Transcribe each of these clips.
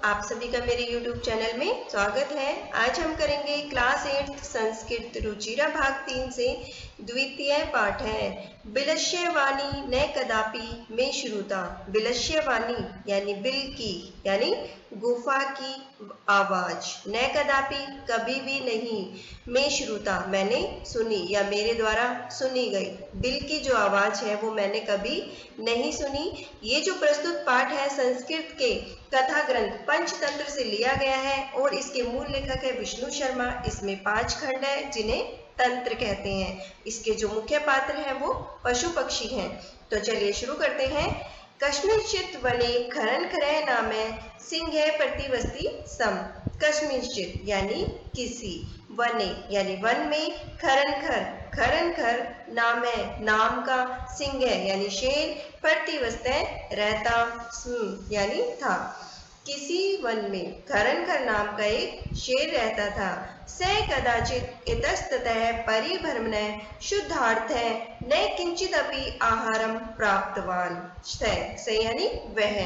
आप सभी का मेरे YouTube चैनल में स्वागत है। आज हम करेंगे क्लास 8 संस्कृत रुचिरा भाग 3 से द्वितीय पाठ है बिलश्यवाणी न कदापि में श्रुता। बिलश्यवाणी यानी बिल की यानी गुफा की आवाज, न कदापि कभी भी नहीं, में श्रुता मैंने सुनी या मेरे द्वारा सुनी गई। बिल की जो आवाज है वो मैंने कभी नहीं सुनी। ये जो प्रस्तुत पाठ है संस्कृत के कथा ग्रंथ पंचतंत्र से लिया गया है और इसके मूल लेखक है विष्णु शर्मा। इसमें 5 खंड है जिन्हें तंत्र कहते हैं। इसके जो मुख्य पात्र हैं वो पशु पक्षी हैं। तो चलिए शुरू करते हैं। कस्मिंश्चित् वने खरन खरय नामे सिंह प्रतिवस्ति सम। कस्मिंश्चित् यानी किसी, वने यानी वन में, खरन खर नाम है नाम का, सिंह यानी शेर, प्रतिवस्तय रहता, स्म यानी था। किसी वन में खरन खर नाम का एक शेर रहता था। स कदाचित इतस्ततः परिभ्रमणः शुद्धार्थः न किंचिदपि आहारम प्राप्तवान। स यानी वह,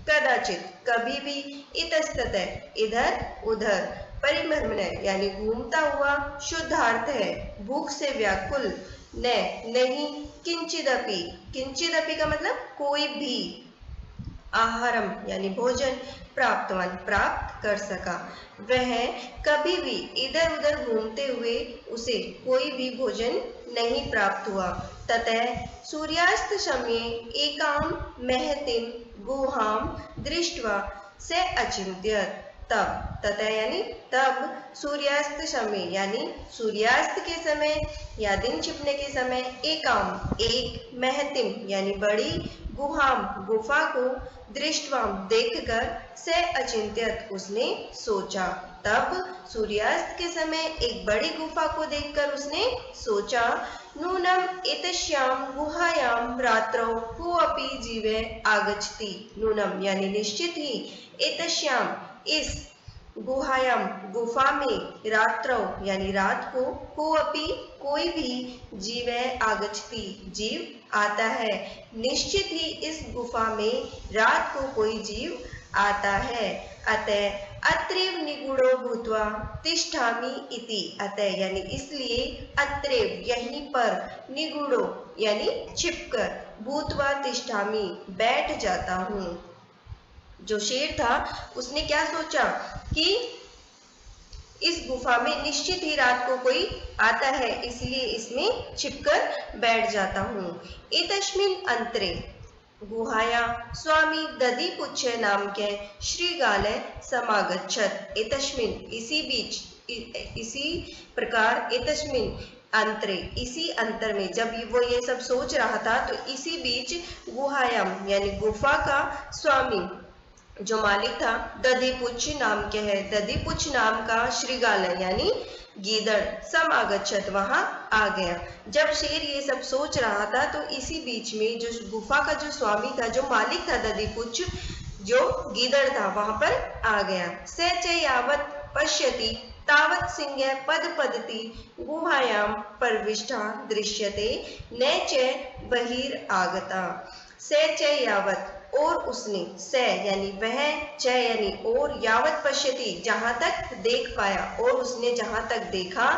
कदाचित कभी भी, इतस्ततः इधर उधर, परिभ्रमणः यानी घूमता हुआ, शुद्धार्थ है भूख से व्याकुल, न नहीं, किंचिदपि, किंचिदपि का मतलब कोई भी, आहारम यानी भोजन, प्राप्तवान प्राप्त कर सका। वह कभी भी इधर उधर घूमते हुए उसे कोई भी भोजन नहीं प्राप्त हुआ। ततः सूर्यास्त समये एकाम महतिम गुहाम दृष्ट्वा स अचिंत्यत। तब, ततः यानी तब, सूर्यास्त समय यानी सूर्यास्त के समय या दिन छिपने के समय, एकाम एक, महतिम यानी बड़ी, गुहाम गुफा को, दृष्टवाम देखकर, से अचिंत्यत उसने सोचा। तब सूर्यास्त के समय एक बड़ी गुफा को देखकर उसने सोचा, नूनम एतस्याम गुहायाम रात्रौ कोऽपि जीवे आगच्छति। नूनम यानी निश्चित ही, एतस्याम इस, गुहायाम गुफा में, रात्रौ यानी रात को, कोऽपि कोई भी, जीवे आगच्छति जीव आता है। निश्चित ही इस गुफा में रात को कोई जीव आता है। अतः अत्रैव निगूढ़ो भूत्वा तिष्ठामि इति। अतः यानी इसलिए, अत्रैव यहीं पर, निगूढ़ो यानी छिपकर, भूत्वा तिष्ठामि बैठ जाता हूँ। जो शेर था उसने क्या सोचा कि इस गुफा में निश्चित ही रात को कोई आता है, इसलिए इसमें छिपकर बैठ जाता हूँ। एतस्मिन् अंतरे गुहाया स्वामी दधिपुच्छ नाम के श्रीगालय समागच्छत। एतस्मिन् इसी बीच, इसी प्रकार, एतस्मिन् अंतरे इसी अंतर में, जब वो ये सब सोच रहा था तो इसी बीच, गुहायाम यानी गुफा का स्वामी जो मालिक था, दधिपुच्छ नाम के है, दधिपुच्छ नाम का श्रीगालय यानी गीदड़, समागच्छत वहां आ गया। जब शेर ये सब सोच रहा था तो इसी बीच में जो गुफा का जो स्वामी था, जो मालिक था दधिपुच्छ, जो गीदड़ था, वहां पर आ गया। स च यावत् पश्यति तावत् सिंह पद पदति गुहायाम प्रविष्टा दृश्यते न च बहिरागता। स च यावत् और उसने, स यानी वह, च यानी और, यावत पश्यति जहां तक देख पाया, और उसने जहां तक देखा,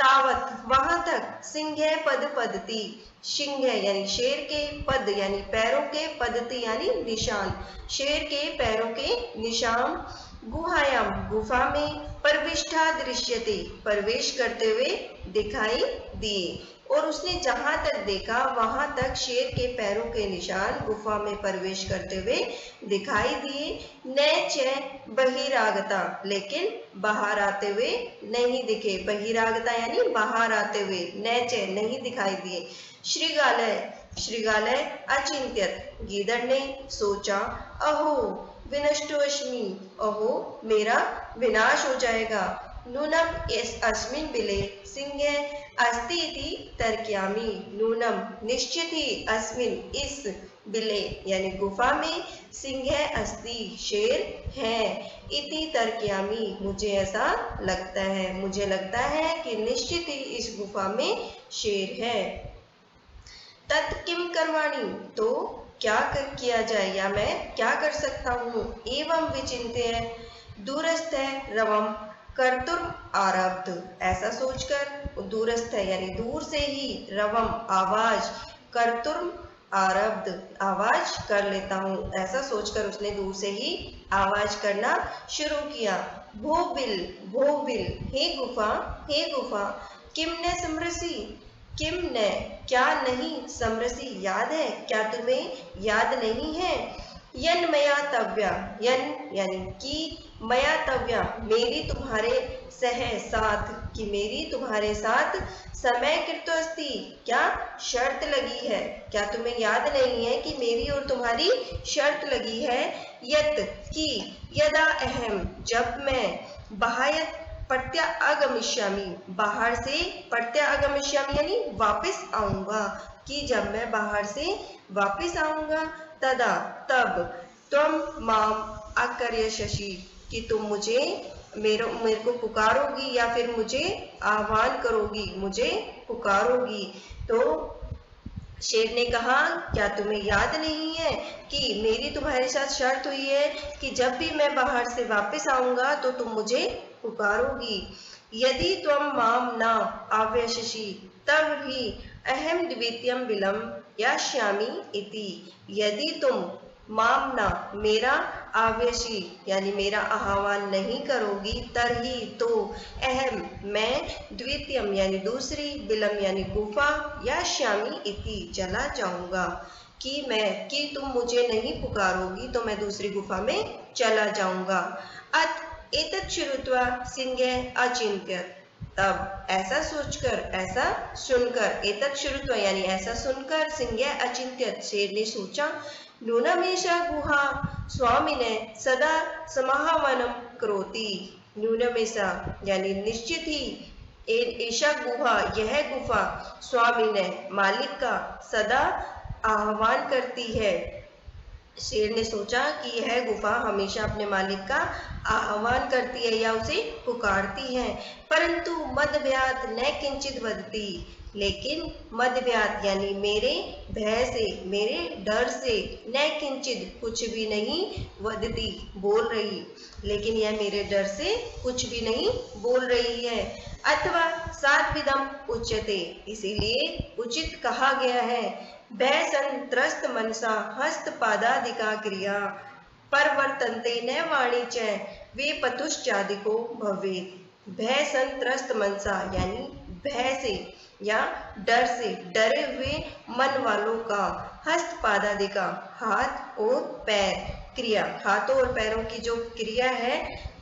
तावत वहां तक, सिंह पद पदति, सिंह यानी शेर के, पद यानी पैरों के, पदति यानी निशान, शेर के पैरों के निशान, गुहायाम गुफा में, प्रविष्टा दृश्यते प्रवेश करते हुए दिखाई दिए। और उसने जहां तक देखा वहां तक शेर के पैरों के निशान गुफा में प्रवेश करते हुए दिखाई दिए। न च बहिरागता, लेकिन बाहर आते हुए नहीं दिखे। बहिरागता यानी बाहर आते हुए, न च नहीं दिखाई दिए। श्रीगालय अचिंत्यत, गीदड़ ने सोचा, अहो विनष्टोऽस्मि, अहो मेरा विनाश हो जाएगा। नूनम अस्मिन् बिले सिंह अस्ति इति तर्कयामि। नूनम निश्चित ही, अस्मिन् इस, बिले यानी गुफा में, सिंह अस्ति शेर है, इति तर्कयामि मुझे ऐसा लगता है, मुझे लगता है कि निश्चित ही इस गुफा में शेर है। तत् किम करवाणी, तो किया जाए या मैं क्या कर सकता हूँ। एवं विचिन्त्य दूरस्थ रवम कर्तुम आरब्ध, ऐसा सोचकर दूरस्थ यानी दूर से ही रवम आवाज, कर्तुम आरब्ध आवाज कर लेता हूँ, ऐसा सोचकर उसने दूर से ही आवाज करना शुरू किया। भोबिल हे गुफा किम न समरसी, किम न क्या नहीं, समरसी याद है, क्या तुम्हें याद नहीं है। यन मया तव्या, यन यानी कि, मया तव्या मेरी तुम्हारे सह साथ, कि मेरी तुम्हारे साथ समय कृतो अस्ति, क्या शर्त लगी है, क्या तुम्हें याद नहीं है कि मेरी और तुम्हारी शर्त लगी है। यत कि यदा अहम जब मैं बाह्यत प्रत्यागमिष्यामि, बाहर से प्रत्यागमिष्यामि यानी वापस आऊंगा, कि जब मैं बाहर से वापस आऊंगा, तदा तब तुम माम आकर्षयसि, कि तुम मुझे मेरे को पुकारोगी या फिर मुझे आह्वान करोगी, मुझे पुकारोगी। तो शेर ने कहा क्या तुम्हें याद नहीं है कि मेरी तुम्हारे साथ शर्त हुई है कि जब भी मैं बाहर से वापस आऊंगा तो तुम मुझे पुकारोगी। यदि त्वं माम न आवेशसि तब ही अहम द्वितीयं बिलं यास्यामि इति, यदि तुम माम ना मेरा आवेशी यानी मेरा आह्वान नहीं करोगी, तरही तो अहम मैं द्वितीयम यानी दूसरी, बिलम यानी गुफा, या श्यामी इति चला जाऊंगा, कि तुम मुझे नहीं पुकारोगी तो मैं दूसरी गुफा में चला जाऊंगा। अत एतत् श्रुत्वा सिंह अचिंत्यत, तब ऐसा सोचकर ऐसा सुनकर, एतत् श्रुत्वा यानी ऐसा सुनकर, सिंह अचिंत्यत शेर ने सोचा, नूनमेषा गुहा स्वामिने सदा समाहवनम करोति, नूनमेषा यानी निश्चित ही, ऐसा गुहा यह गुफा, स्वामी ने मालिक का सदा आह्वान करती है। शेर ने सोचा कि यह गुफा हमेशा अपने मालिक का आह्वान करती है या उसे पुकारती है, परंतु मदव्यात न किंचित वदती, लेकिन मदव्यात यानी मेरे भय से, मेरे डर से, न किंचित कुछ भी नहीं, वदती बोल रही, लेकिन यह मेरे डर से कुछ भी नहीं बोल रही है। अथवा सात्विदम उच्यते, इसीलिए उचित कहा गया है, भय संत्रस्त मनसा हस्तपादादिका क्रिया परवर्तन्ते न वाणी च वे पतुश्चादिको भवेत्। भय संत्रस्त मनसा यानी भय से या डर से डरे हुए मन वालों का, हस्तपादादिका हाथ और पैर क्रिया, हाथों और पैरों की जो क्रिया है,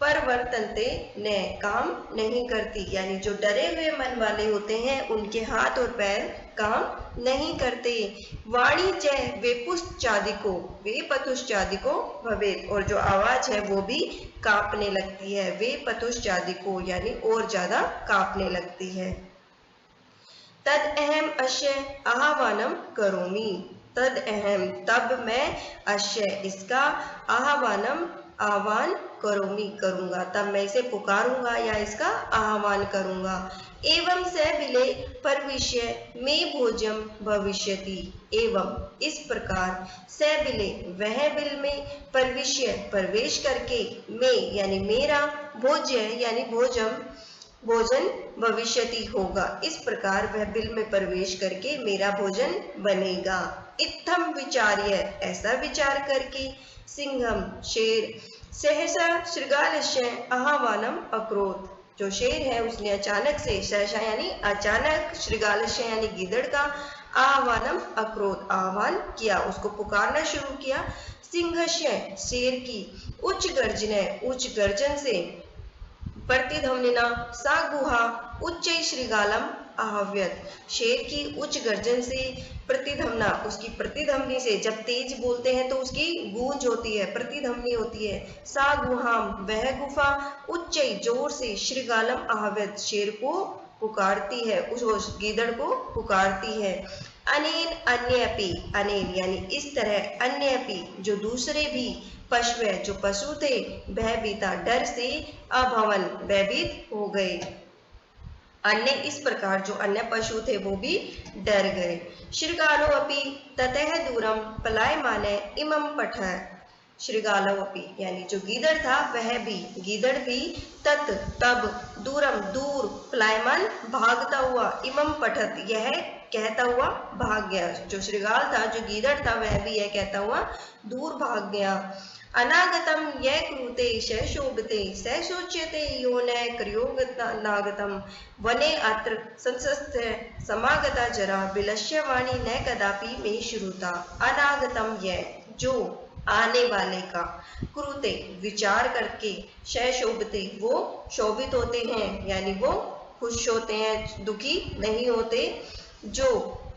परवर्तन्ते न काम नहीं करती, यानी जो डरे हुए मन वाले होते हैं उनके हाथ और पैर काम नहीं करते। वाणी च वेपुश्चादिको वे पतुश्चादिको भवेत्, और जो आवाज है वो भी कांपने लगती है, वे पतुश्चादिको यानी और ज्यादा कांपने लगती है। तद अहम अश्य आह्वानम करोमि, तद अहम तब मैं अश्य इसका आह्वानम आह्वान करोमि करूंगा, तब मैं इसे पुकारूंगा या इसका आह्वान करूंगा। एवं स बिले परविश्य में भोजम भविष्यति, एवं इस प्रकार स बिले वह बिल में परविश्य प्रवेश करके, में यानी मेरा, भोज्य यानी भोजन भविष्यति होगा, इस प्रकार वह बिल में प्रवेश करके मेरा भोजन बनेगा। इत्थम विचार्य ऐसा विचार करके, सिंहम शेर, सहसा शृगालस्य आह्वानम अकरोत्, जो शेर है उसने अचानक से, सहसा यानी अचानक, शृगालस्य यानी गिदड़ का, आह्वानम अकरोत् आह्वान किया, उसको पुकारना शुरू किया। सिंहस्य शेर की, उच्च गर्जन से, प्रतिध्वनिना सा गुहा उच्च श्रृगालम आहव्यत, शेर की उच्च गर्जन से, प्रतिध्वना उसकी प्रतिध्वनि से, जब तेज बोलते हैं तो उसकी गूंज होती है, प्रतिध्वनि होती है। सा गुहाम वह गुफा, उच्च जोर से, श्रृगालम आहव्यत शेर को पुकारती है, उस गीदड़ को पुकारती है। अनेन अन्यपि, अनेन यानी इस तरह, अन्यपि जो दूसरे भी, पशु जो पशु थे, भयभीता डर से, अभवन भयभीत हो गए। अन्य इस प्रकार जो अन्य पशु थे वो भी डर गए। शृगालो अपि ततः दूरम पलायमाने इमं पठः। शृगालो अपि यानी जो गीदड़ था वह भी, गीदड़ भी तत तब दूरम दूर पलायमान भागता हुआ इमं पठत यह कहता हुआ भाग गया। जो शृगाल था, जो गीदड़ था, वह भी यह कहता हुआ दूर भाग गया। अनागतम यह क्रूते स शोभते स शोच्यते यो न कर्योगनागतम वने अत्र संसस्थ समागता जरा विलस्य वाणी न कदापि मे श्रुता। अनागतम यह जो आने वाले का, क्रूते विचार करके, श शोभते वो शोभित होते हैं यानी वो खुश होते हैं, दुखी नहीं होते। जो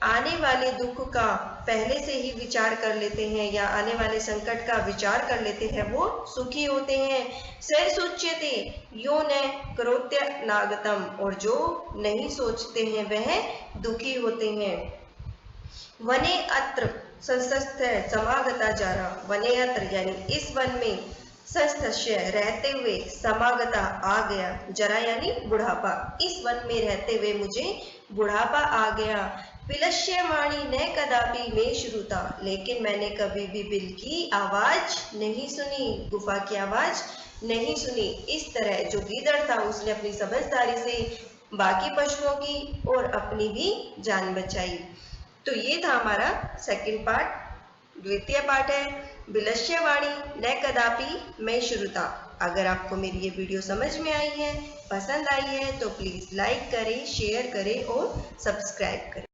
आने वाले दुख का पहले से ही विचार कर लेते हैं या आने वाले संकट का विचार कर लेते हैं वो सुखी होते हैं। स सोच्यते यो न करोत्य नागतम और जो नहीं सोचते हैं वह दुखी होते हैं। वने अत्र संस्थ समागता जारा, वने अत्र यानी इस वन में, संस्थस्य रहते हुए, समागता आ गया, जरा यानी बुढ़ापा, इस वन में रहते हुए मुझे बुढ़ापा आ गया। विलस्य वाणी न कदापि मे श्रुता, लेकिन मैंने कभी भी बिल की आवाज नहीं सुनी, गुफा की आवाज नहीं सुनी। इस तरह जो गीदड़ था उसने अपनी समझदारी से बाकी पशुओं की और अपनी भी जान बचाई। तो ये था हमारा सेकंड पार्ट, द्वितीय पार्ट है विलस्य वाणी न कदापि मैं श्रुता। अगर आपको मेरी ये वीडियो समझ में आई है, पसंद आई है तो प्लीज़ लाइक करें, शेयर करें और सब्सक्राइब करें।